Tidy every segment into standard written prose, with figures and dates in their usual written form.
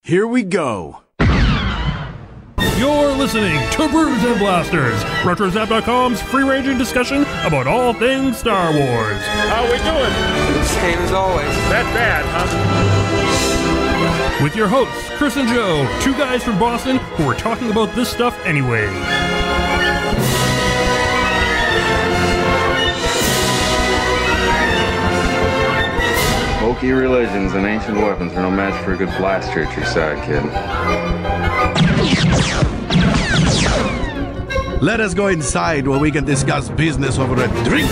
Here we go. You're listening to Brews and Blasters, RetroZap.com's free-ranging discussion about all things Star Wars. How we doing? Same as always. That bad, huh? With your hosts, Chris and Joe, two guys from Boston who are talking about this stuff anyway. Bulky religions and ancient weapons are no match for a good blaster at your side, kid. Let us go inside where we can discuss business over a drink.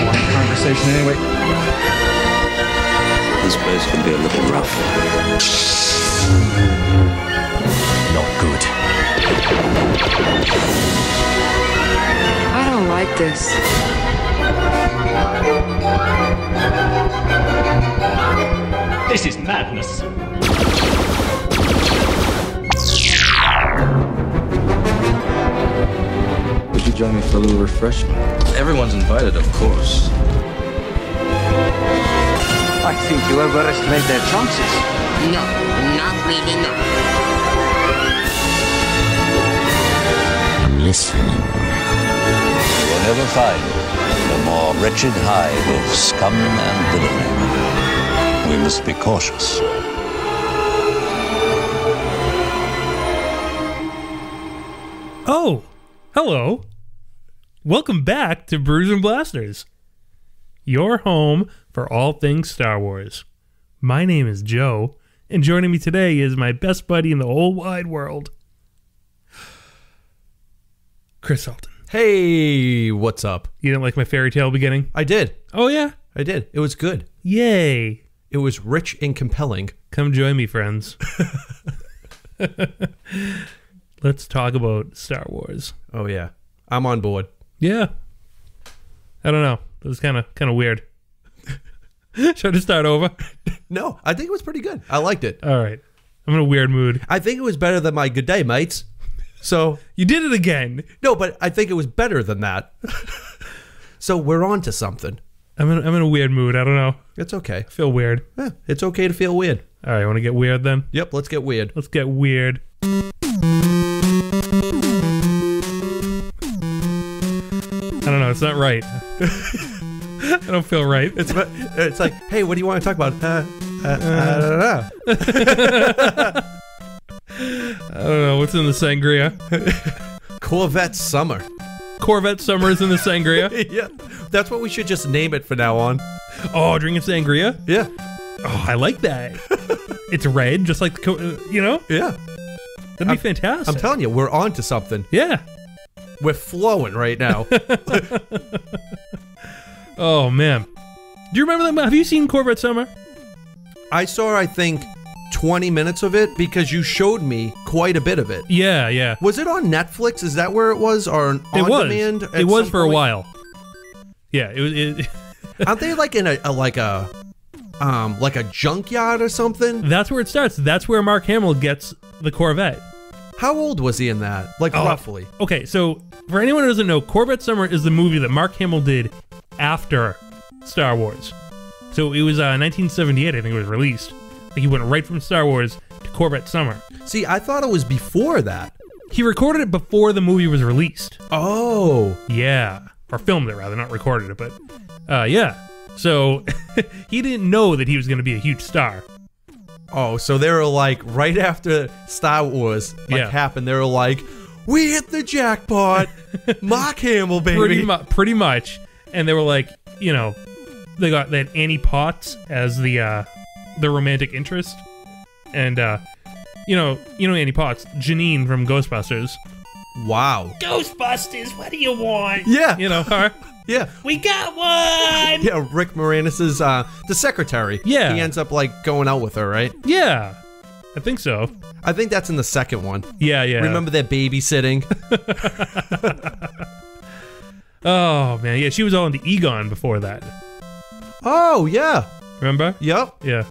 One conversation anyway. This place can be a little rough. Not good. I don't like this. This is madness. Would you join me for a little refreshment? Everyone's invited, of course. I think you overestimate their chances. No, not really, no. I'm listening. You will never find a more wretched hive of scum and villainy. We must be cautious. Oh, hello. Welcome back to Brews and Blasters, your home for all things Star Wars. My name is Joe, and joining me today is my best buddy in the whole wide world, Chris Sultan. Hey, what's up? You didn't like my fairy tale beginning? I did. Oh, yeah? I did. It was good. Yay. It was rich and compelling. Come join me, friends. Let's talk about Star Wars. Oh, yeah. I'm on board. Yeah. I don't know. It was kind of weird. Should I just start over? No, I think it was pretty good. I liked it. All right. I'm in a weird mood. I think it was better than my good day, mates. So You did it again. no, but I think it was better than that. So we're on to something. I'm in a weird mood. I don't know. It's okay. I feel weird. Yeah, it's okay to feel weird. All right. Want to get weird then? Yep, let's get weird. Let's get weird. I don't know. It's not right. I don't feel right. It's like, hey, what do you want to talk about? I don't know. I don't know. What's in the sangria? Corvette Summer. Corvette Summer is in the sangria? Yeah, that's what we should just name it for now on. Oh, drinking sangria? Yeah. Oh, I like that. It's red, just like, you know? Yeah. That'd be fantastic. I'm telling you, we're on to something. Yeah. We're flowing right now. Oh, man. Do you remember that? Have you seen Corvette Summer? I saw, I think, 20 minutes of it because you showed me quite a bit of it. Yeah, yeah. Was it on Netflix? Is that where it was? Or on demand? It was for a while. Yeah, it was. Aren't they like in like a junkyard or something? That's where it starts. That's where Mark Hamill gets the Corvette. How old was he in that? Like roughly. Okay, so for anyone who doesn't know, Corvette Summer is the movie that Mark Hamill did after Star Wars. So it was 1978, I think it was released. Like he went right from Star Wars to Corvette Summer. See, I thought it was before that. He recorded it before the movie was released. Oh. Yeah. Or filmed it, rather, not recorded it, but yeah. So he didn't know that he was going to be a huge star. Oh, so they were like, right after Star Wars happened, they were like, we hit the jackpot. Mark Hamill, baby. Pretty much. And they were like, you know, they had Annie Potts as the romantic interest. And, you know Annie Potts, Janine from Ghostbusters. Wow. Ghostbusters, what do you want? Yeah. You know her. Yeah. We got one! Yeah, Rick Moranis' the secretary. Yeah. He ends up, like, going out with her, right? Yeah. I think so. I think that's in the second one. Yeah, yeah. Remember that babysitting? Oh, man. Yeah, she was all into Egon before that. Oh, yeah. Remember? Yep. Yeah.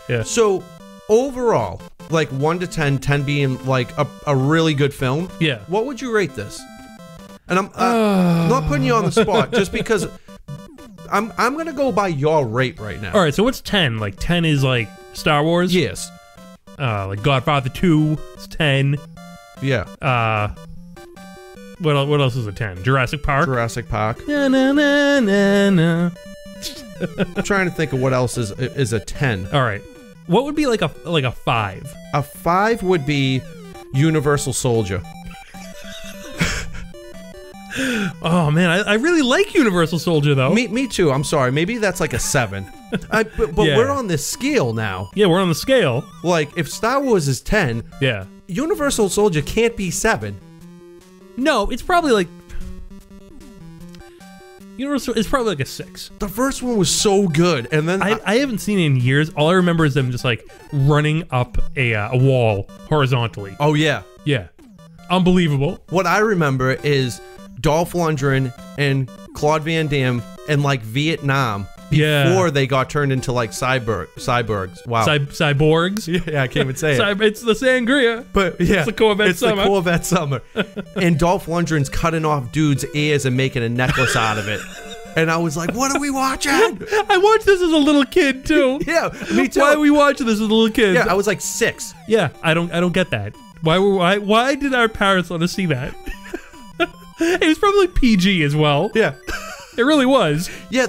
Yeah. So, overall, like 1 to 10, 10 being like a really good film. Yeah. What would you rate this? And I'm not putting you on the spot just because I'm gonna go by your rate right now. All right, so what's 10? Like 10 is like Star Wars? Yes. Like Godfather 2 is 10. Yeah. What else is a 10? Jurassic Park? Jurassic Park. Na, na, na, na, na. I'm trying to think of what else is a 10. All right. What would be like a 5? A 5 would be Universal Soldier. Oh man, I really like Universal Soldier though. Me too. I'm sorry. Maybe that's like a 7. But Yeah. we're on this scale now. Yeah, we're on the scale. Like if Star Wars is 10, Yeah. Universal Soldier can't be 7. No, it's probably like Universal. It's probably like a 6. The first one was so good, and then I haven't seen it in years. All I remember is them just like running up a wall horizontally. oh yeah. Yeah, unbelievable. What I remember is Dolph Lundgren and Claude Van Damme in like Vietnam before they got turned into like cyborgs. Wow. Cyborgs. Yeah, I can't even say it. It's the sangria. But yeah, it's the Corvette Summer. It's the Corvette Summer. And Dolph Lundgren's cutting off dudes' ears and making a necklace out of it. And I was like, what are we watching? I watched this as a little kid too. Yeah, me too. Why are we watching this as a little kid? Yeah, I was like 6. Yeah, I don't get that. Why did our parents let us see that? It was probably PG as well. Yeah. It really was. Yeah,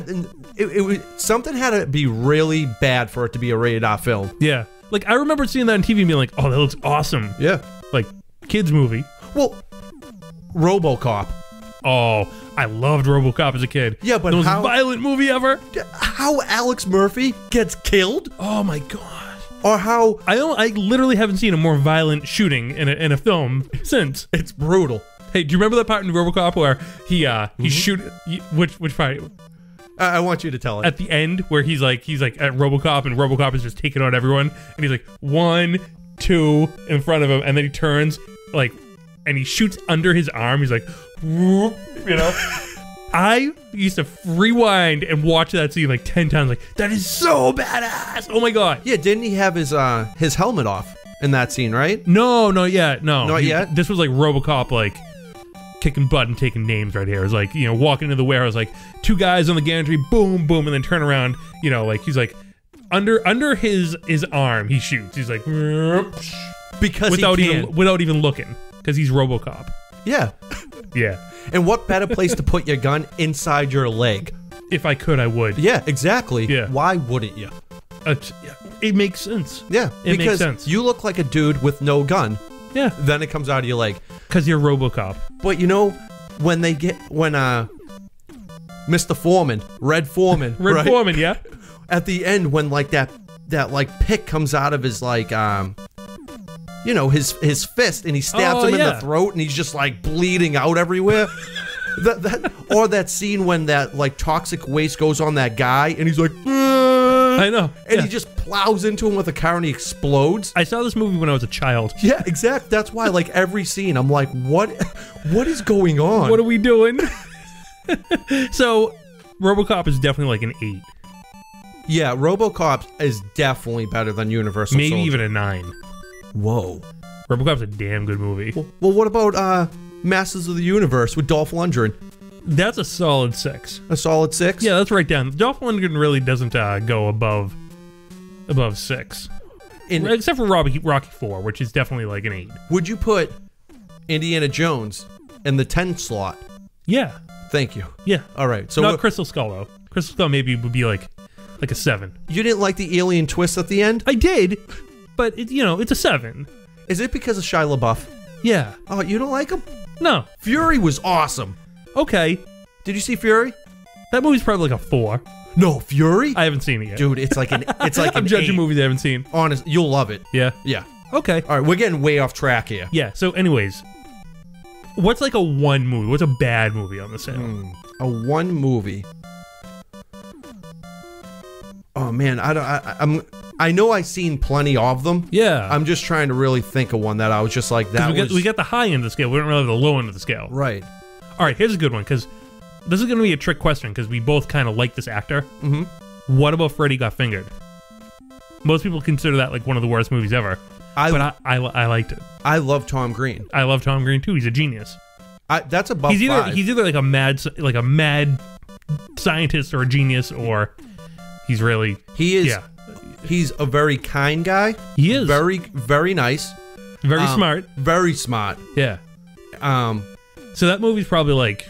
it was something had to be really bad for it to be a rated R film. Yeah. Like I remember seeing that on TV and being like, "Oh, that looks awesome." Yeah. Like kids movie. Well, RoboCop. Oh, I loved RoboCop as a kid. Yeah, but the most how violent movie ever. How Alex Murphy gets killed? Oh my god. Or how I literally haven't seen a more violent shooting in a film since. It's brutal. Hey, do you remember that part in RoboCop where he shoot which part? I want you to tell it. At the end where he's like at RoboCop and RoboCop is just taking out everyone and he's like 1, 2 in front of him and then he turns like and he shoots under his arm. He's like, whoop, you know. I used to rewind and watch that scene like 10 times. Like that is so badass. Oh my god. Yeah, didn't he have his helmet off in that scene? Right? No, not yet. Not yet. This was like RoboCop like kicking butt and taking names right here. It was like, you know, walking into the warehouse, like 2 guys on the gantry, boom, boom, and then turn around, you know, like he's like under his arm, he shoots. He's like because without even looking, because he's RoboCop. Yeah. Yeah. And what better place to put your gun inside your leg? If I could, I would. Yeah, exactly. Yeah. Why wouldn't you? It makes sense. Yeah, it because makes sense. You look like a dude with no gun. Yeah. Then it comes out of your leg. Because you're RoboCop. But you know, when Mr. Foreman, Red Foreman, Red right? Foreman, yeah. At the end, when like that like pick comes out of his like you know, his fist and he stabs him in the throat and he's just like bleeding out everywhere. Or that scene when that like toxic waste goes on that guy and he's like, I know. And he just plows into him with a car and he explodes. I saw this movie when I was a child. Yeah, exactly. That's why like every scene I'm like, what is going on? What are we doing? So RoboCop is definitely like an 8. Yeah, RoboCop is definitely better than Universal Maybe Soldier. even a 9. Whoa. RoboCop's a damn good movie. Well, what about Masters of the Universe with Dolph Lundgren? That's a solid 6. A solid 6? Yeah, that's right down. Dolph Lundgren really doesn't go above 6. Except for Rocky 4, which is definitely like an 8. Would you put Indiana Jones in the 10 slot? Yeah. Thank you. Yeah. All right. So not Crystal Skull though. Crystal Skull maybe would be like a 7. You didn't like the alien twist at the end? I did, but it's a 7. Is it because of Shia LaBeouf? Yeah. Oh, you don't like him? No. Fury was awesome. Okay. Did you see Fury? That movie's probably like a 4. No, Fury? I haven't seen it yet. Dude, it's like an I'm judging 8. movies I haven't seen. Honest, you'll love it. Yeah. Yeah. Okay. All right, we're getting way off track here. Yeah. So, anyways, what's like a 1 movie? What's a bad movie on the sale? A 1 movie. Oh man, I know I've seen plenty of them. Yeah. I'm just trying to really think of one that I was just like that. We got the high end of the scale. We don't really have the low end of the scale. Right. All right. Here's a good one because this is going to be a trick question because we both kind of like this actor. Mm-hmm. What about Freddy Got Fingered? Most people consider that like one of the worst movies ever. But I liked it. I love Tom Green. I love Tom Green too. He's a genius. That's above he's either 5. he's either like a mad scientist or a genius, or he's really He is. Yeah. He's a very kind guy. He is very, very nice. very smart. Very smart. Yeah. So that movie's probably like,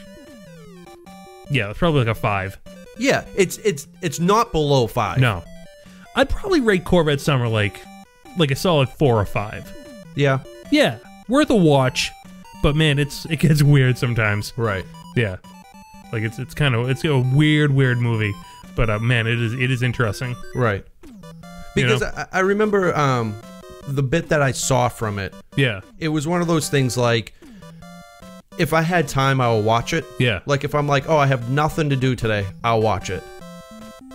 yeah, it's probably like a 5. Yeah, it's not below 5. No, I'd probably rate Corvette Summer like a solid 4 or 5. Yeah. Yeah, worth a watch, but man, it gets weird sometimes. Right. Yeah, like it's a weird movie, but man, it is interesting. Right. Because You know? I remember the bit that I saw from it. Yeah. It was one of those things like, if I had time, I will watch it. Yeah. Like if I'm like, oh, I have nothing to do today, I'll watch it.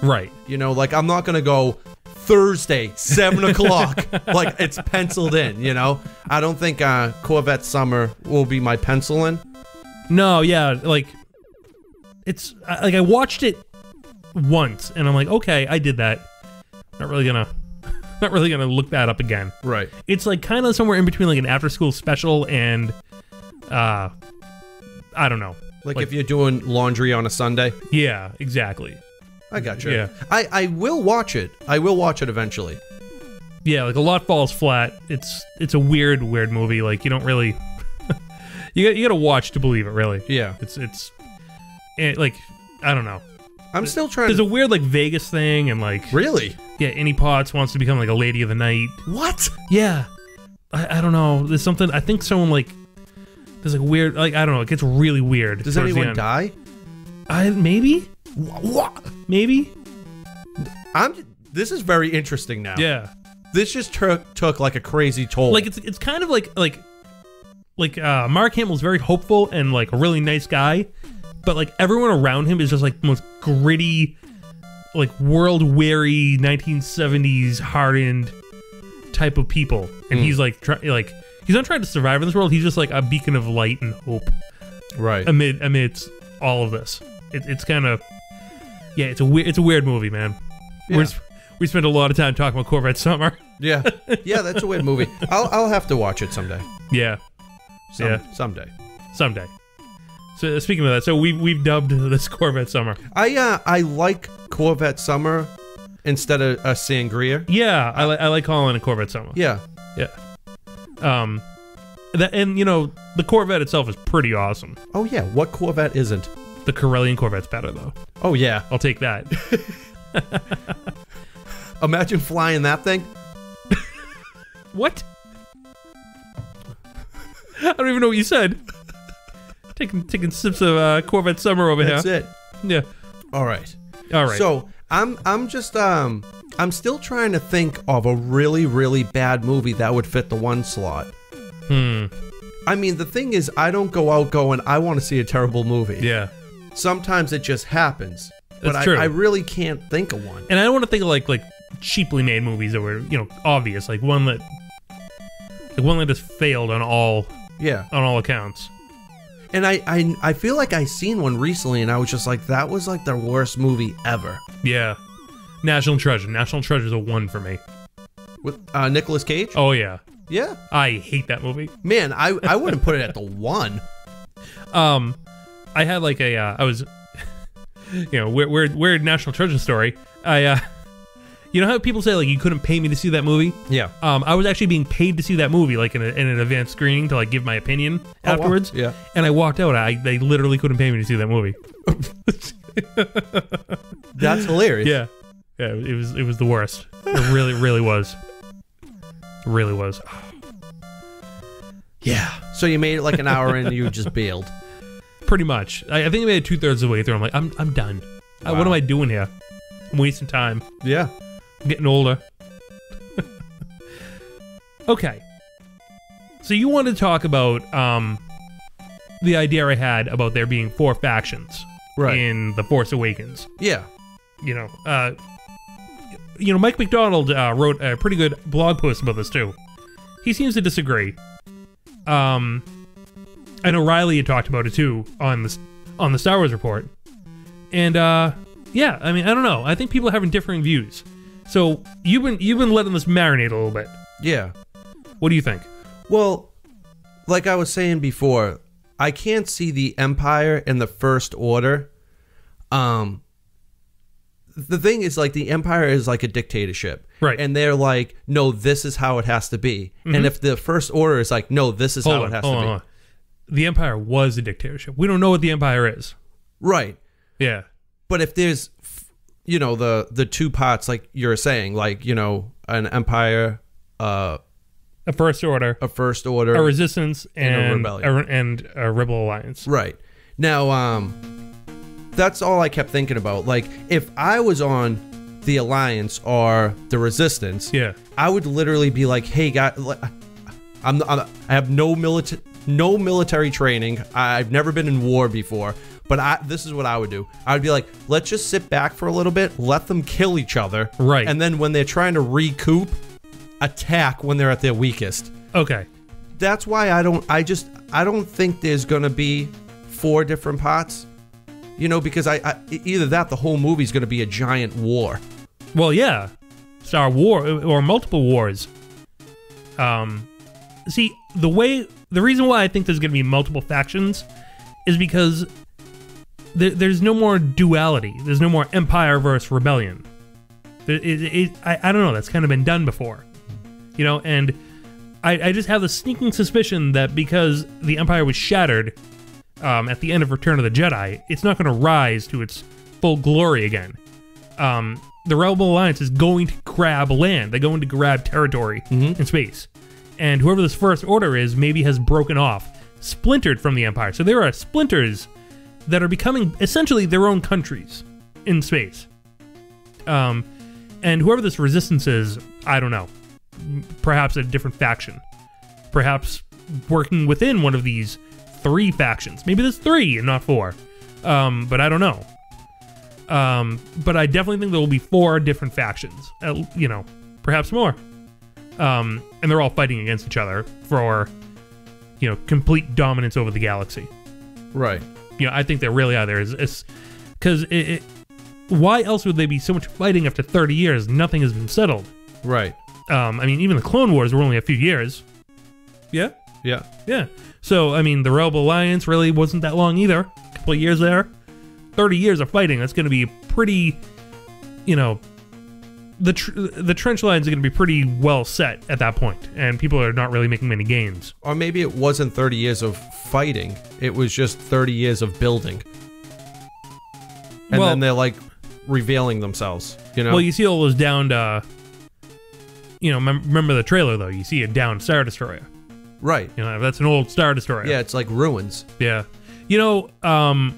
Right. You know, like I'm not gonna go Thursday, 7 o'clock. Like it's penciled in. You know, I don't think Corvette Summer will be my pencil in. No. Yeah. Like it's like I watched it once, and I'm like, okay, I did that. Not really gonna look that up again. Right. It's like kind of somewhere in between like an after school special and I don't know. Like if you're doing laundry on a Sunday. Yeah, exactly. I got you. Yeah. I will watch it. I will watch it eventually. Yeah, like a lot falls flat. It's a weird movie. Like you don't really you got to watch to believe it, really. Yeah. It's like I don't know. I'm still trying. There's a weird like Vegas thing, and like really. Yeah, Annie Potts wants to become like a lady of the night. What? Yeah. I don't know. There's something. I think someone like there's like weird. Like I don't know. It gets really weird. Does anyone die? Maybe. What? Maybe. This is very interesting now. Yeah. This just took like a crazy toll. Like it's kind of like Mark Hamill's very hopeful and like a really nice guy, but like everyone around him is just like the most gritty, like world weary 1970s hardened type of people, and he's like he's not trying to survive in this world. He's just like a beacon of light and hope, right? Amidst all of this, it's kind of it's a weird movie, man. Yeah. We spent a lot of time talking about Corvette Summer. Yeah, that's a weird movie. I'll have to watch it someday. Yeah, someday. So speaking of that, so we've dubbed this Corvette Summer. I like Corvette Summer instead of a Sangria. Yeah, I like calling it Corvette Summer. Yeah. That, and you know the Corvette itself is pretty awesome. Oh yeah, what Corvette isn't? The Corellian Corvette's better though. Oh yeah, I'll take that. Imagine flying that thing. What? I don't even know what you said. Taking sips of Corvette Summer over That's here. it. Yeah. All right. So I'm just I'm still trying to think of a really, really bad movie that would fit the one slot. I mean, the thing is, I don't go out going, I want to see a terrible movie. Yeah. Sometimes it just happens. But That's true. I really can't think of one. And I don't want to think of like cheaply made movies that were, you know, obvious, like one that just failed on all accounts. And I feel like I seen one recently, and I was just like, that was like the worst movie ever. Yeah. National Treasure. National Treasure's a 1 for me. With Nicolas Cage? Oh yeah. Yeah. I hate that movie. Man, I wouldn't put it at the 1. I had like I was, you know, weird National Treasure story. You know how people say like you couldn't pay me to see that movie? Yeah. I was actually being paid to see that movie, like in an advanced screening, to like give my opinion afterwards. Wow. Yeah. And I walked out. They literally couldn't pay me to see that movie. That's hilarious. Yeah. Yeah. It was the worst. It really was. It really was. Yeah. So you made it like an hour in and you just bailed. Pretty much. I think I made it 2/3 of the way through. I'm like, I'm done. Wow. What am I doing here? I'm wasting time. Yeah. I'm getting older. Okay. So you want to talk about the idea I had about there being 4 factions in The Force Awakens. Yeah. You know, Mike McDonald wrote a pretty good blog post about this too. He seems to disagree. I know Riley had talked about it too on the Star Wars Report, and yeah, I mean, I don't know. I think people are having differing views. So you've been letting this marinate a little bit. Yeah. What do you think? Well, like I was saying before, I can't see the Empire and the First Order. The thing is, like, the Empire is like a dictatorship. Right. And they're like, no, this is how it has to be. And if the First Order is like, no, this is how it has to be. The Empire was a dictatorship. We don't know what the Empire is. Right. Yeah. But if there's, you know, the two parts, like you're saying, like, you know, an Empire, a First Order, a Resistance, and a rebellion, and a Rebel Alliance. Right. Now, that's all I kept thinking about. Like, if I was on the Alliance or the Resistance, I would literally be like, hey, guys, I have no military training. I've never been in war before. But this is what I would do. I would be like, let's just sit back for a little bit, let them kill each other. Right. And then when they're trying to recoup, attack when they're at their weakest. Okay. That's why I don't think there's going to be 4 different parts. You know, because either that, the whole movie's going to be a giant war. Well, yeah. Star War or multiple wars. See, the reason why I think there's going to be multiple factions is because there's no more duality. There's no more Empire versus Rebellion. I don't know. That's kind of been done before. You know, and I just have a sneaking suspicion that because the Empire was shattered at the end of Return of the Jedi, it's not going to rise to its full glory again. The Rebel Alliance is going to grab land. They're going to grab territory in space. And whoever this First Order is maybe has broken off, splintered from the Empire. So there are splinters that are becoming essentially their own countries in space. And whoever this Resistance is, I don't know. Perhaps a different faction. Perhaps working within one of these 3 factions. Maybe there's 3 and not 4. But I don't know. But I definitely think there will be 4 different factions. You know, perhaps more. And they're all fighting against each other for, you know, complete dominance over the galaxy. Right. You know, I think there really are. Because why else would they be so much fighting after 30 years? Nothing has been settled. Right. I mean, even the Clone Wars were only a few years. Yeah? Yeah. Yeah. So, I mean, the Rebel Alliance really wasn't that long either. A couple of years there. 30 years of fighting. That's going to be pretty, you know, the trench lines are going to be pretty well set at that point, and people are not really making many gains. Or maybe it wasn't 30 years of fighting. It was just 30 years of building. And then they're, like, revealing themselves, you know? Well, you see all those downed, you know, remember the trailer, though. You see a downed Star Destroyer. Right. You know, that's an old Star Destroyer. Yeah, it's like ruins. Yeah. You know,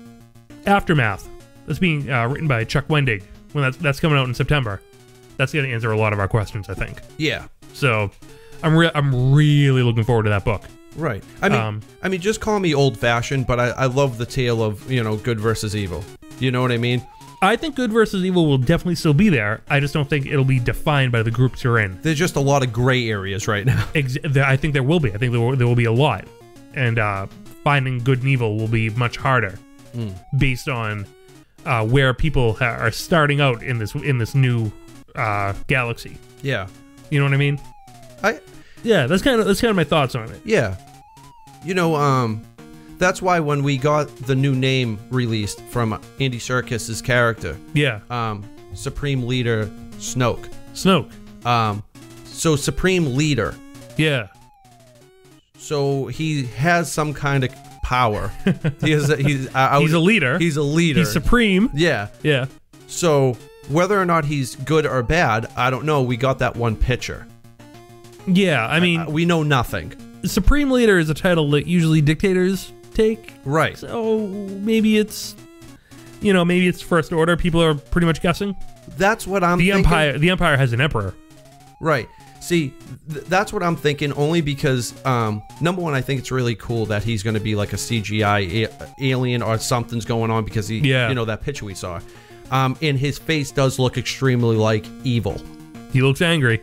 Aftermath. That's being written by Chuck Wendig. When that's coming out in September. That's going to answer a lot of our questions, I think. Yeah. So, I'm really looking forward to that book. Right. I mean, just call me old-fashioned, but I love the tale of, you know, good versus evil. You know what I mean? I think good versus evil will definitely still be there. I just don't think it'll be defined by the groups you're in. There's just a lot of gray areas right now. I think there will be. I think there will be a lot. And finding good and evil will be much harder based on where people are starting out in this new galaxy. Yeah. You know what I mean? Yeah, that's kind of my thoughts on it. Yeah. You know, that's why when we got the new name released from Andy Serkis's character. Yeah. Supreme Leader Snoke. So Supreme Leader. Yeah. So he has some kind of power. He's a leader. He's a leader. He's supreme. Yeah. Yeah. So whether or not he's good or bad, I don't know. We got that one picture. Yeah, I mean, we know nothing. Supreme Leader is a title that usually dictators take. Right. So maybe it's, you know, maybe it's First Order. People are pretty much guessing. That's what I'm thinking. The Empire has an emperor. Right. See, that's what I'm thinking, only because, number one, I think it's really cool that he's going to be like a CGI alien or something's going on because you know, that picture we saw. And his face does look extremely like evil. He looks angry.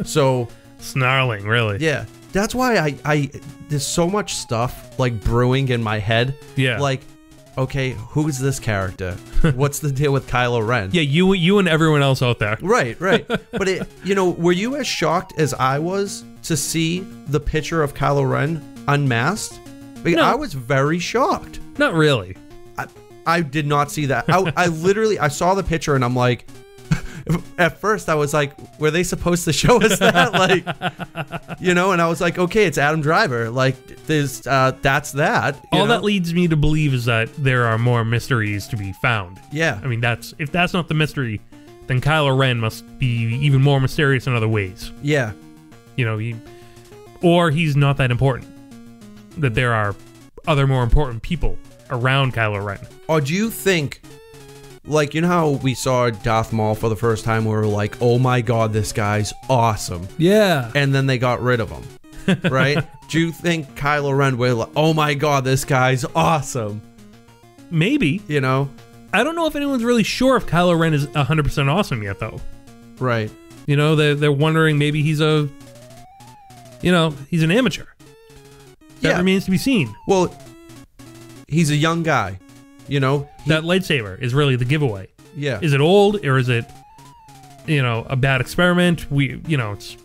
So snarling, really. Yeah. That's why I there's so much stuff like brewing in my head. Yeah. Like, okay, who's this character? What's the deal with Kylo Ren? Yeah, you and everyone else out there. Right. But you know, were you as shocked as I was to see the picture of Kylo Ren unmasked? No. I was very shocked. Not really. I did not see that. I literally, I saw the picture and I'm like, at first I was like, were they supposed to show us that? Like, you know, and I was like, okay, it's Adam Driver. Like, there's, that's that. All that leads me to believe is that there are more mysteries to be found. Yeah. I mean, if that's not the mystery, then Kylo Ren must be even more mysterious in other ways. Yeah. You know, or he's not that important. That there are other more important people around Kylo Ren. Or do you think, like, you know how we saw Darth Maul for the first time, we were like, oh my god, this guy's awesome. Yeah. And then they got rid of him, right? Do you think Kylo Ren will like, oh my god, this guy's awesome? Maybe. You know? I don't know if anyone's really sure if Kylo Ren is 100% awesome yet, though. Right. You know, they're wondering maybe he's an amateur. That remains to be seen. Well, he's a young guy, you know? That lightsaber is really the giveaway. Yeah. Is it old or is it, a bad experiment? It's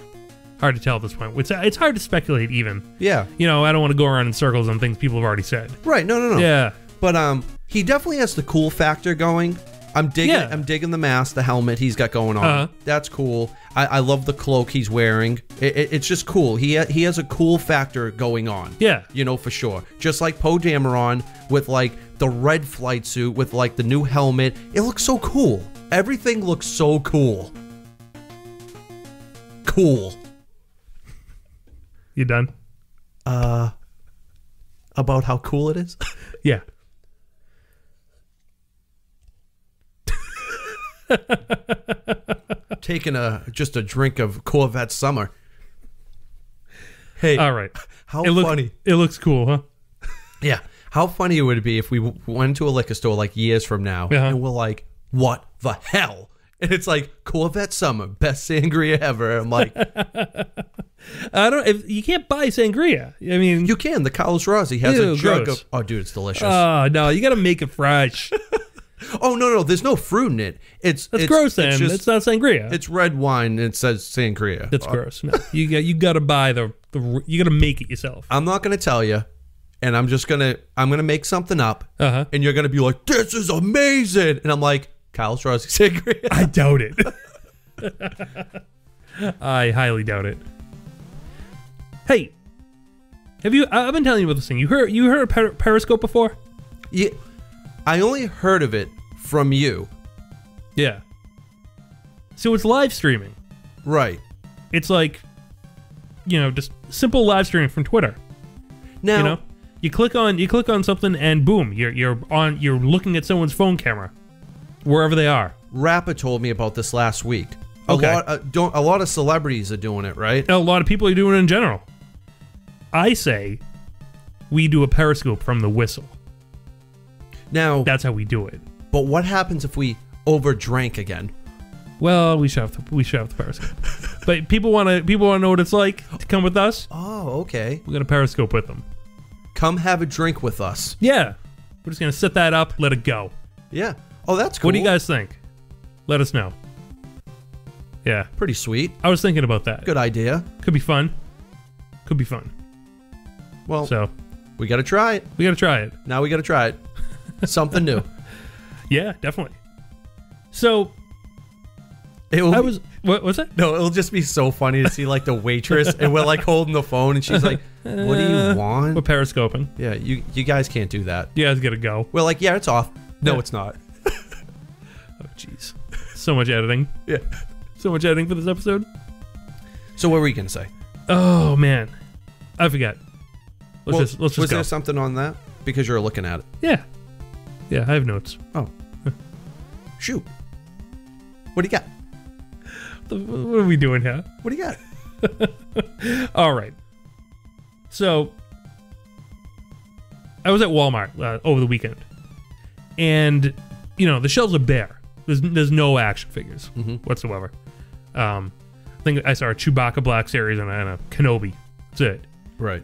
hard to tell at this point. It's hard to speculate even. Yeah. I don't want to go around in circles on things people have already said. Right. No. Yeah. But he definitely has the cool factor going. I'm digging the mask, the helmet he's got going on. That's cool. I love the cloak he's wearing. It's just cool. He has a cool factor going on. Yeah. For sure. Just like Poe Dameron with like the red flight suit with like the new helmet. It looks so cool. Everything looks so cool. Cool. You done? About how cool it is? Yeah. Taking just a drink of Corvette Summer. Hey, all right. How funny. It looks cool, huh? Yeah. How funny it would be if we went to a liquor store like years from now and we're like, what the hell? And it's like, Corvette Summer, best sangria ever. I'm like, you can't buy sangria. I mean, you can. The Carlos Rossi has a jug of. Oh, dude, it's delicious. Oh no, you got to make it fresh. Oh no, there's no fruit in it. It's gross. Then it's not sangria. It's red wine and it says sangria. That's gross. No, you got to buy you got to make it yourself. I'm not gonna tell you, and I'm gonna make something up, and you're gonna be like, this is amazing, and I'm like, Carlos Rossi sangria. I doubt it. I highly doubt it. Hey, I've been telling you about this thing. You heard of Periscope before? Yeah. I only heard of it from you. Yeah. So it's live streaming. Right. It's like, just simple live streaming from Twitter. Now, you click on something and boom, you're looking at someone's phone camera, wherever they are. Rappa told me about this last week. Okay. A lot of celebrities are doing it, right? A lot of people are doing it in general. I say we do a Periscope from the whistle. Now, that's how we do it. But what happens if we overdrank again? Well, we should have the Periscope. But people want to know what it's like to come with us. Oh, okay. We're gonna Periscope with them. Come have a drink with us. Yeah, we're just gonna set that up, let it go. Yeah. Oh, that's cool. What do you guys think? Let us know. Yeah. Pretty sweet. I was thinking about that. Good idea. Could be fun. Well, so we got to try it. Now we got to try it. Something new. Yeah, definitely. So what's that? No, it'll just be so funny to see like the waitress and we're like holding the phone and she's like, what do you want? We're Periscoping. Yeah, you guys can't do that. You guys gotta go. We're like, yeah, it's off. No, it's not. Oh, jeez. So much editing. Yeah. So much editing for this episode. So what were you going to say? Oh, man. I forgot. Let's just was go. There something on that? Because you're looking at it. Yeah. Yeah, I have notes. Oh. Shoot. What do you got? What are we doing here? What do you got? All right. So, I was at Walmart over the weekend. And, the shelves are bare. There's no action figures whatsoever. I think I saw a Chewbacca Black Series and a Kenobi. That's it. Right.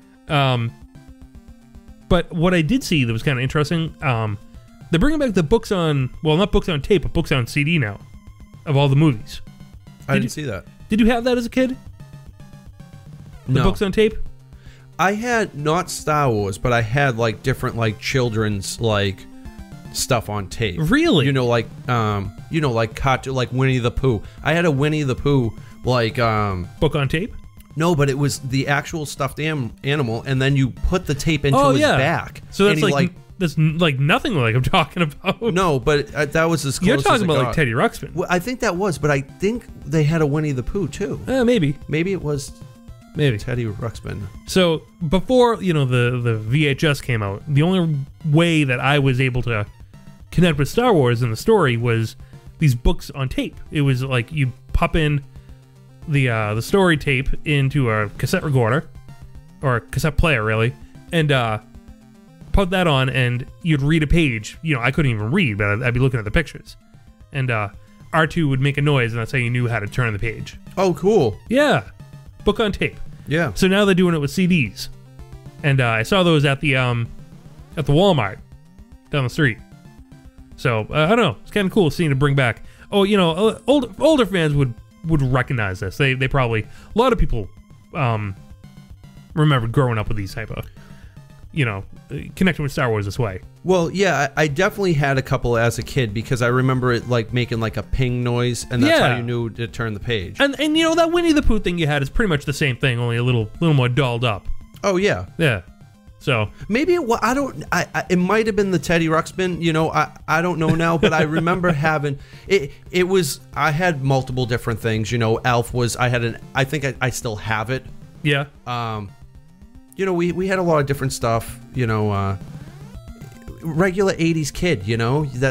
But what I did see that was kind of interesting, they're bringing back the books on, well, not books on tape, but books on CD now of all the movies. I didn't see that. Did you have that as a kid? The books on tape? I had not Star Wars, but I had like different like children's like stuff on tape. Really? Like cartoon, like Winnie the Pooh. I had a Winnie the Pooh like book on tape. No, but it was the actual stuffed animal, and then you put the tape into his back. So that's that's like nothing like I'm talking about. No, but that was as close. You're talking as about got. like Teddy Ruxpin. Well, I think that was, but I think they had a Winnie the Pooh too. Maybe it was. Maybe Teddy Ruxpin. So before the VHS came out, the only way that I was able to connect with Star Wars in the story was these books on tape. It was like you pop in the story tape into a cassette recorder or a cassette player, really, and put that on, and you'd read a page. I couldn't even read, but I'd be looking at the pictures, and R2 would make a noise, and that's how you knew how to turn the page. Oh, cool. Yeah, book on tape. Yeah. So now they're doing it with CDs, and I saw those at the Walmart down the street. So I don't know. It's kind of cool seeing it bring back. Oh, older fans would recognize this. They probably, a lot of people remember growing up with these type of connecting with Star Wars this way. Well, yeah, I definitely had a couple as a kid because I remember it like making like a ping noise, and that's how you knew to turn the page. And that Winnie the Pooh thing you had is pretty much the same thing, only a little more dolled up. Oh yeah, yeah. So maybe it might have been the Teddy Ruxpin. I don't know now, but I remember having it. It was, I had multiple different things. Elf was, I think I still have it. Yeah. We had a lot of different stuff. Regular 80s kid,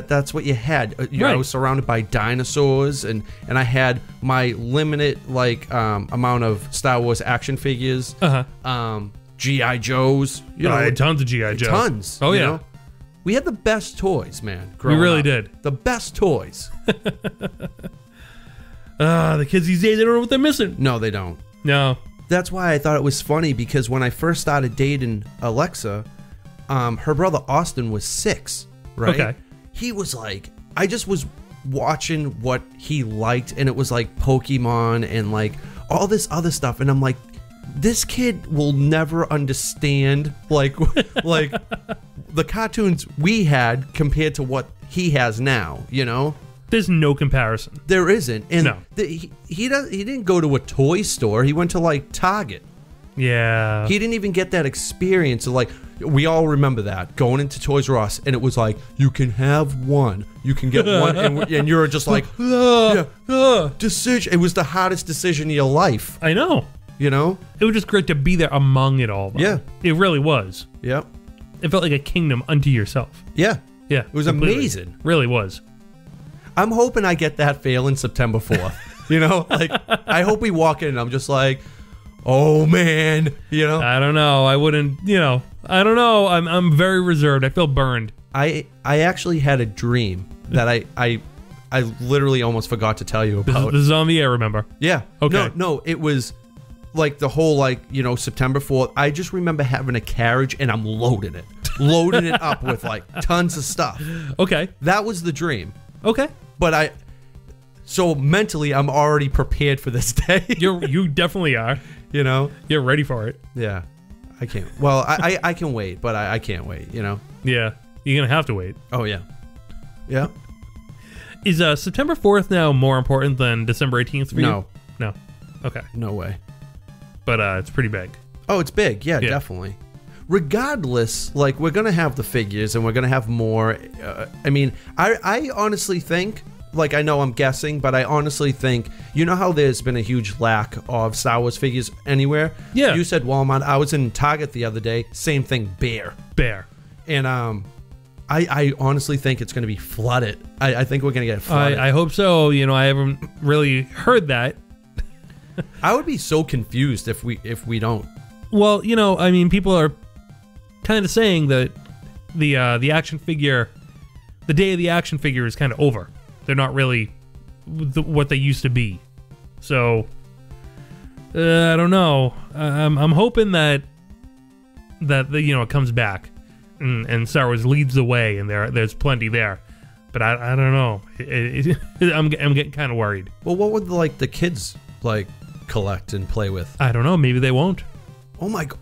that's what you had. Right. I was surrounded by dinosaurs, and I had my limited amount of Star Wars action figures. G.I. Joes. I had tons of G.I. Joe. Tons. Oh, yeah. We had the best toys, man. We really did. The best toys. The kids these days, they don't know what they're missing. No, they don't. No. That's why I thought it was funny, because when I first started dating Alexa, her brother Austin was 6, right? Okay. He was like, I just was watching what he liked, and it was like Pokemon and like all this other stuff, and I'm like, this kid will never understand like the cartoons we had compared to what he has now. There's no comparison. There isn't. And no. He didn't go to a toy store. He went to like Target. Yeah. He didn't even get that experience of like, we all remember that, going into Toys R Us, and it was like, you can have one, you can get one, and you're just like, decision. It was the hardest decision of your life. I know. It was just great to be there among it all, though. Yeah. It really was. Yep. It felt like a kingdom unto yourself. Yeah. Yeah. It was amazing. Really was. I'm hoping I get that feeling September 4th. Like, I hope we walk in and I'm just like, oh man, I don't know. I wouldn't, I don't know. I'm very reserved. I feel burned. I actually had a dream that I literally almost forgot to tell you about. This is on the air, remember? Yeah. Okay. No, it was like the whole September 4th. I just remember having a carriage and I'm loading it up with like tons of stuff. Okay. That was the dream. Okay. But so mentally I'm already prepared for this day. You definitely are. You're ready for it. Yeah. I can't. Well, I can wait, but I can't wait, Yeah. You're going to have to wait. Oh, yeah. Yeah. Is September 4th now more important than December 18th for you? No. Okay. No way. But it's pretty big. Oh, it's big. Yeah, definitely. Regardless, like, we're going to have the figures and we're going to have more. I honestly think, like, I know I'm guessing, but I honestly think, how there's been a huge lack of Star Wars figures anywhere? Yeah. You said Walmart. I was in Target the other day. Same thing, Bear. And I honestly think it's going to be flooded. I think we're going to get flooded. I hope so. I haven't really heard that. I would be so confused if we don't. Well, people are kind of saying that the action figure, the day of the action figure is kind of over. They're not really what they used to be. So I don't know. I'm hoping that it comes back and Star Wars leads the way, and there's plenty there. But I don't know. I'm getting kind of worried. Well, what would like the kids like collect and play with? I don't know. Maybe they won't. Oh my god.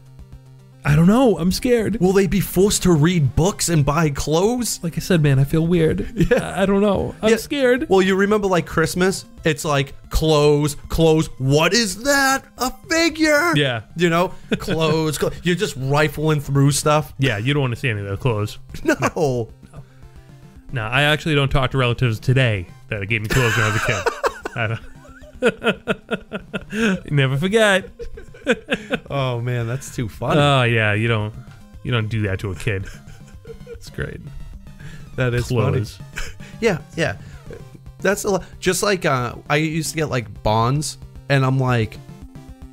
I don't know. I'm scared. Will they be forced to read books and buy clothes? Like I said, man, I feel weird. Yeah. I don't know. I'm scared. Well, you remember like Christmas? It's like clothes. What is that? A figure? Yeah. You know, clothes. You're just rifling through stuff. Yeah, you don't want to see any of those clothes. No. No, I actually don't talk to relatives today that gave me clothes when I was a kid. I don't. Never forget. Oh man, that's too funny. Oh yeah, you don't do that to a kid. It's great. That is clothes. Funny. Yeah. That's a lot. Just like I used to get like bonds, and I'm like,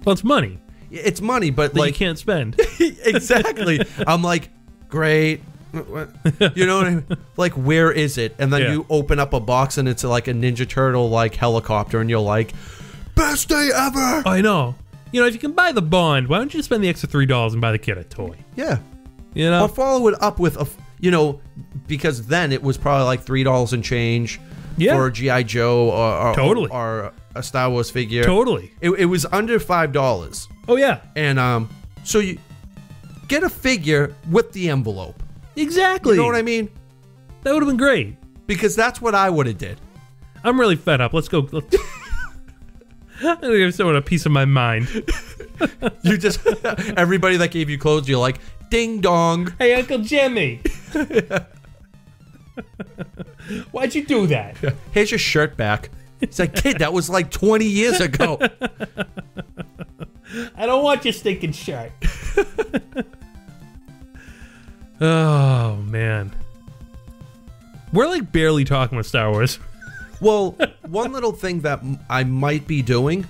well, it's money. It's money, but that like you can't spend. Exactly. I'm like, great. You know what I mean? Like, where is it? And then you open up a box and it's like a Ninja Turtle like helicopter, and you're like, best day ever. I know. You know, if you can buy the bond, why don't you spend the extra $3 and buy the kid a toy? Yeah. You know, or follow it up with because then it was probably like $3 and change for a G.I. Joe or totally, or a Star Wars figure. Totally. It was under $5. Oh yeah. And so you get a figure with the envelope. Exactly. You know what I mean? That would have been great. Because that's what I would have did. I'm really fed up. Let's go. I'm gonna give someone a piece of my mind. You just everybody that gave you clothes, you're like, ding dong. Hey, Uncle Jimmy. Why'd you do that? Here's your shirt back. It's like, kid, that was like 20 years ago. I don't want your stinking shirt. Oh man, we're like barely talking with Star Wars. Well, one little thing that I might be doing,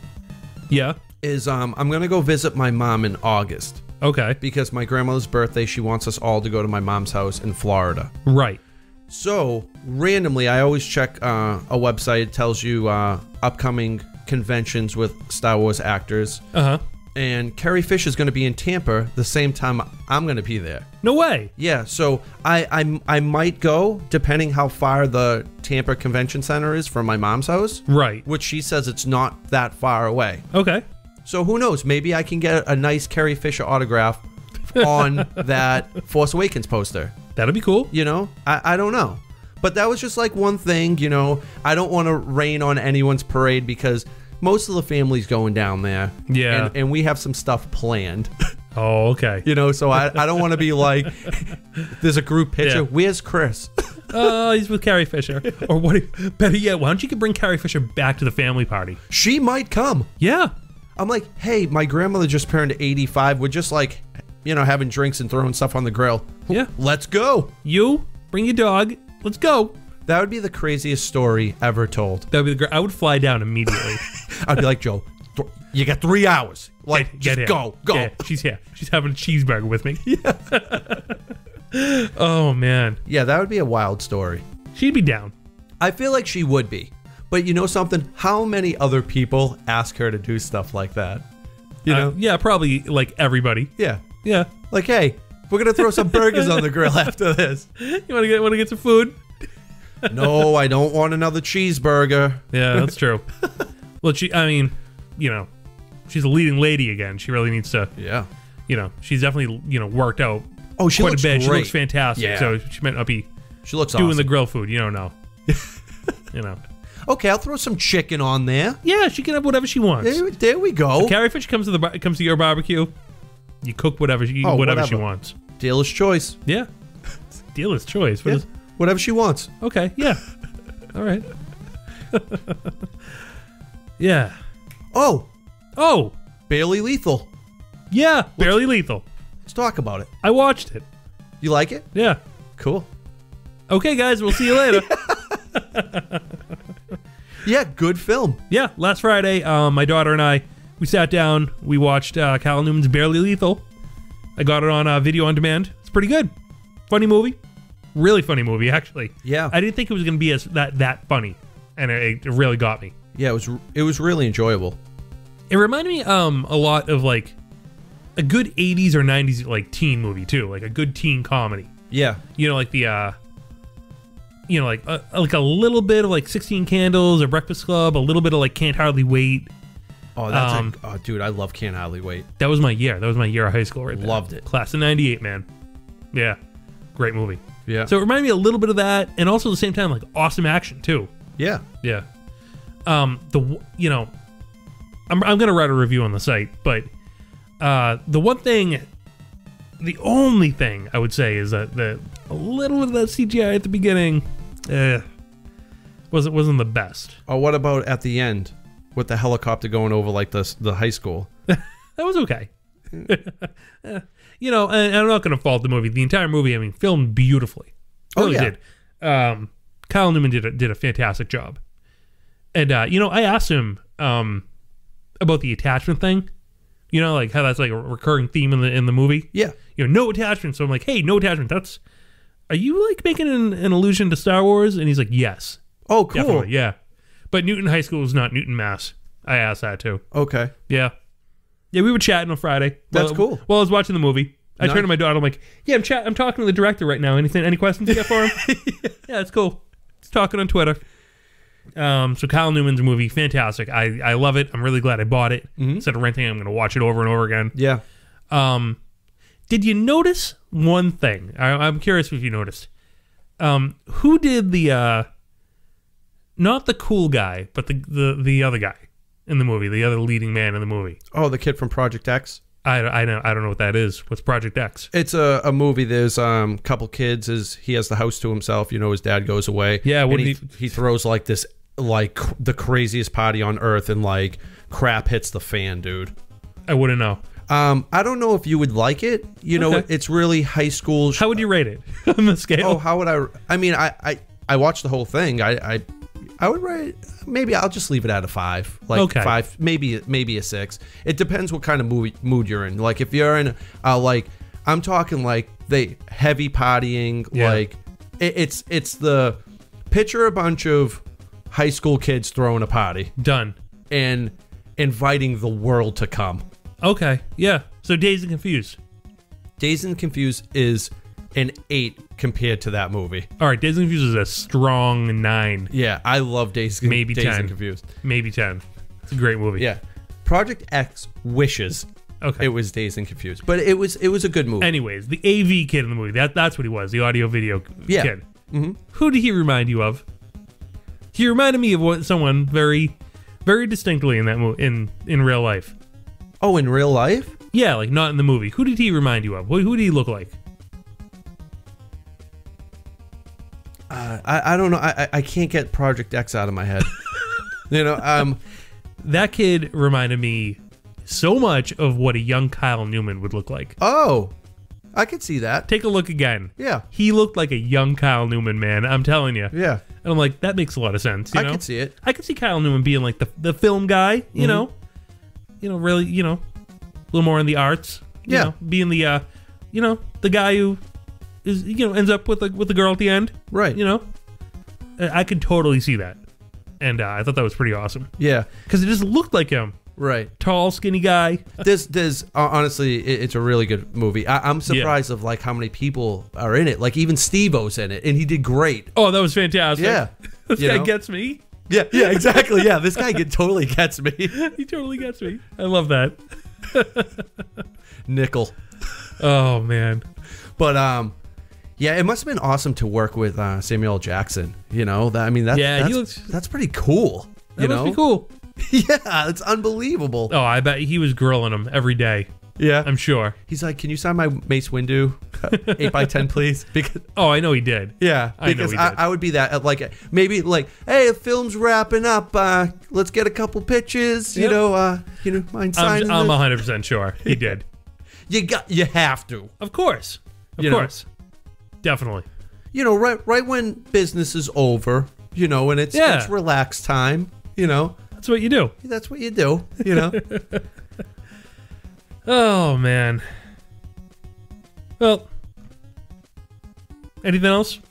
is I'm gonna go visit my mom in August. Okay. Because my grandmother's birthday, she wants us all to go to my mom's house in Florida. Right. So randomly, I always check a website. It tells you upcoming conventions with Star Wars actors. And Carrie Fisher's is going to be in Tampa the same time I'm going to be there. No way. Yeah, so I might go, depending how far the Tampa Convention Center is from my mom's house. Right. Which she says it's not that far away. Okay. So who knows? Maybe I can get a nice Carrie Fisher autograph on that Force Awakens poster. That'd be cool. You know? I don't know. But that was just like one thing, you know. I don't want to rain on anyone's parade because most of the family's going down there. Yeah. And we have some stuff planned. Oh, okay. You know, so I don't want to be like, there's a group picture. Yeah. Where's Chris? Oh, he's with Carrie Fisher. Or better yet, why don't you bring Carrie Fisher back to the family party? She might come. Yeah. I'm like, hey, my grandmother just turned 85. We're just like, you know, having drinks and throwing stuff on the grill. Yeah. Let's go. You, bring your dog. Let's go. That would be the craziest story ever told. That would be I would fly down immediately. I'd be like, Joe, you got 3 hours. Like, get just here. go. Yeah, she's here. She's having a cheeseburger with me. Yeah. Oh, man. Yeah, that would be a wild story. She'd be down. I feel like she would be. But you know something? How many other people ask her to do stuff like that? You know? Yeah, probably like everybody. Yeah. Yeah. Like, hey, we're going to throw some burgers on the grill after this. You want to get some food? No, I don't want another cheeseburger. Yeah, that's true. Well, I mean, you know, she's a leading lady again. She really needs to. Yeah. You know, she's definitely, you know, worked out. Oh, she quite looks a bit. great. She looks fantastic. Yeah. So she might not be. She looks doing awesome. the grill food. You don't know. You know. Okay, I'll throw some chicken on there. Yeah, she can have whatever she wants. There we go. If Carrie Fisher comes to your barbecue, you cook whatever she wants. Dealer's choice. Yeah. Dealer's choice. Yeah. Whatever she wants. Okay. Yeah. All right. Yeah. Oh. Barely Lethal. Yeah. Barely Lethal. Let's talk about it. I watched it. You like it? Yeah. Cool. Okay, guys. We'll see you later. Yeah, good film. Yeah. Last Friday, my daughter and I, we sat down. We watched Cal Newman's Barely Lethal. I got it on video on demand. It's pretty good. Funny movie. Really funny movie, actually. Yeah. I didn't think it was going to be that funny, and it really got me. Yeah, it was really enjoyable. It reminded me a lot of like a good 80s or 90s like teen movie too, like a good teen comedy. Yeah. You know, like the you know, like a little bit of like 16 Candles or Breakfast Club, a little bit of like Can't Hardly Wait. Oh, that's dude, I love Can't Hardly Wait. That was my year. That was my year of high school right there. Loved it. Class of 98, man. Yeah. Great movie. Yeah. So it reminded me a little bit of that, and also at the same time, like, awesome action, too. Yeah. Yeah. I'm going to write a review on the site, but the only thing I would say is that a little of that CGI at the beginning wasn't the best. Oh, what about at the end with the helicopter going over like the high school? That was okay. And I'm not going to fault the movie. The entire movie, I mean, filmed beautifully. Really did. Kyle Newman did a fantastic job. And I asked him about the attachment thing. Like how that's like a recurring theme in the movie. Yeah. No attachment. So I'm like, hey, no attachment. Are you like making an allusion to Star Wars? And he's like, yes. Oh, cool. Definitely, yeah. But Newton High School is not Newton, Mass. I asked that too. Okay. Yeah. Yeah, we were chatting on Friday. That's cool. While I was watching the movie. I Nice. turned to my daughter. I'm like, yeah, I'm talking to the director right now. Any questions you got for him? Yeah, it's cool. It's talking on Twitter. So Kyle Newman's movie, fantastic. I love it. I'm really glad I bought it. Instead of renting it, I'm going to watch it over and over again. Yeah. Did you notice one thing? I'm curious if you noticed. Who did the not the cool guy, but the other guy in the movie, the other leading man in the movie? Oh, the kid from Project X? I don't know what that is. What's Project X? It's a movie. There's couple kids. He has the house to himself. His dad goes away. Yeah, and he throws like this, like the craziest party on earth, and like crap hits the fan, dude. I wouldn't know. I don't know if you would like it. Okay. It's really high school. How would you rate it on the scale? Oh, how would I? I mean, I watched the whole thing. I would rate, maybe I'll just leave it at a 5. Like Okay. 5, maybe a 6. It depends what kind of mood you're in. Like if you're in like I'm talking like the heavy partying, Yeah. like it's the picture a bunch of high school kids throwing a party Done. and inviting the world to come. Okay. Yeah. So Dazed and Confused. Dazed and Confused is an 8 compared to that movie. All right. Dazed and Confused is a strong 9. Yeah, I love Dazed Maybe 10. and Confused. Maybe 10. It's a great movie. Yeah. Project X wishes Okay. it was Dazed and Confused, but it was a good movie. Anyways, the AV kid in the movie. That's what he was. The audio video kid. Mm-hmm. Who did he remind you of? He reminded me of someone very, very distinctly in that movie in real life. Oh, in real life? Yeah, like not in the movie. Who did he remind you of? Who did he look like? I don't know. I can't get Project X out of my head. That kid reminded me so much of what a young Kyle Newman would look like. Oh, I could see that. Take a look again. Yeah. He looked like a young Kyle Newman, man. I'm telling you. Yeah. And I'm like, that makes a lot of sense. I could see it. I could see Kyle Newman being like the film guy, you know, really, a little more in the arts. you Yeah. know, being the, the guy who is, ends up with the girl at the end. Right. I could totally see that. And I thought that was pretty awesome. Yeah. Because it just looked like him. Right. Tall, skinny guy. There's honestly, it's a really good movie. I'm surprised of like how many people are in it. Like even Steve-O's in it, and he did great. Oh, that was fantastic. Yeah. This guy gets me. Yeah, exactly. Yeah, this guy totally gets me. He totally gets me. I love that. Nickel. Oh, man. But yeah, it must have been awesome to work with Samuel L. Jackson. That's pretty cool. That must be cool. Yeah, it's unbelievable. Oh, I bet he was grilling him every day. Yeah, I'm sure. He's like, "Can you sign my Mace Windu 8x10, please?" Because I know he did. yeah, I know because he did. I would be that like maybe like, hey, the film's wrapping up. Let's get a couple pictures. Yep. Mind signing? I'm this? 100% sure he did. You have to. Of course. Of course. Definitely. Right when business is over, and it's relaxed time. That's what you do. That's what you do. Oh, man. Well, anything else?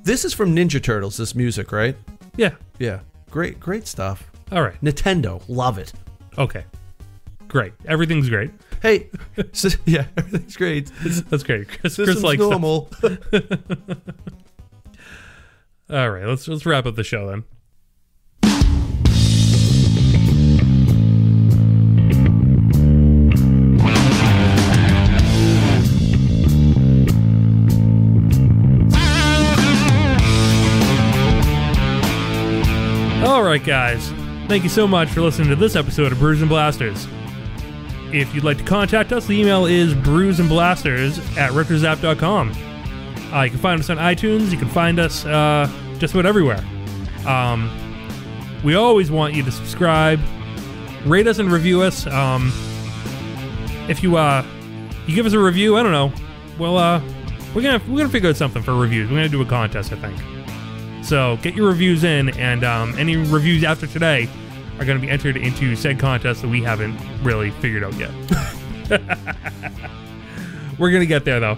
This is from Ninja Turtles, this music, right? Yeah. Yeah. Great stuff. All right. Nintendo, love it. Okay. Great. Everything's great. Hey, yeah, everything's great. That's great. Chris System's likes normal. All right. Let's wrap up the show then. right, guys. Thank you so much for listening to this episode of Brews and Blasters. If you'd like to contact us, the email is brewsandblasters@retrozap.com. You can find us on iTunes. You can find us just about everywhere. We always want you to subscribe, rate us and review us. If you give us a review, I don't know. Well, we're gonna figure out something for reviews. We're gonna do a contest, I think. So get your reviews in, and any reviews after today are going to be entered into said contest that we haven't really figured out yet. We're going to get there, though.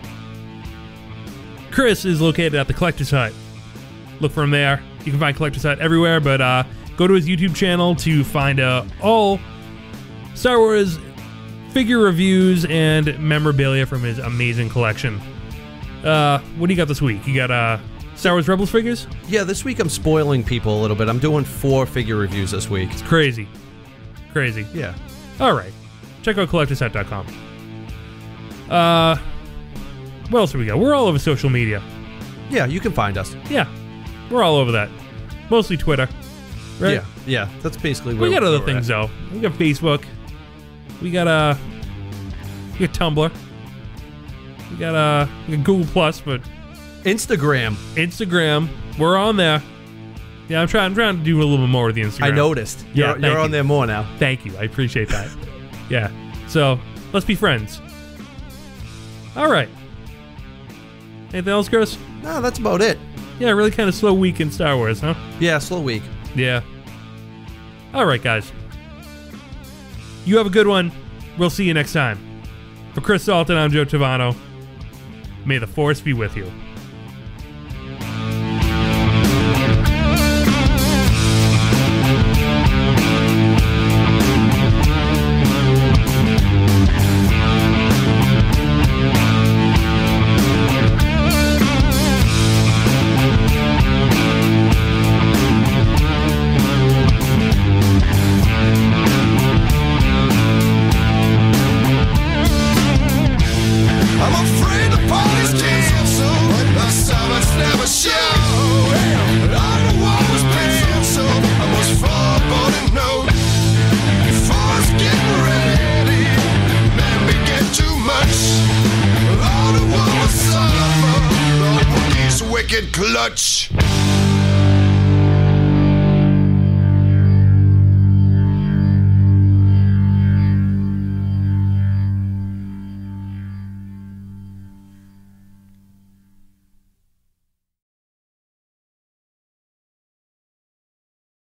Chris is located at the Collector's Hut. Look for him there. You can find Collector's Hut everywhere, but go to his YouTube channel to find all Star Wars figure reviews and memorabilia from his amazing collection. What do you got this week? You got Star Wars Rebels figures? Yeah, this week I'm spoiling people a little bit. I'm doing 4 figure reviews this week. It's crazy. Crazy. Yeah. All right. Check out collectorset.com. What else do we got? We're all over social media. Yeah, you can find us. Yeah. We're all over that. Mostly Twitter. Right? Yeah. That's basically where we got other we're things, at. though. We got Facebook. We got Tumblr. We got Google Plus, but Instagram. We're on there. Yeah, I'm trying to do a little bit more with the Instagram. I noticed. You're on there more now. Thank you. I appreciate that. Yeah. So let's be friends. All right. Anything else, Chris? No, that's about it. Yeah, really kind of slow week in Star Wars, huh? Yeah, slow week. Yeah. All right, guys. You have a good one. We'll see you next time. For Chris Salton, I'm Joe Tavano. May the Force be with you. Clutch.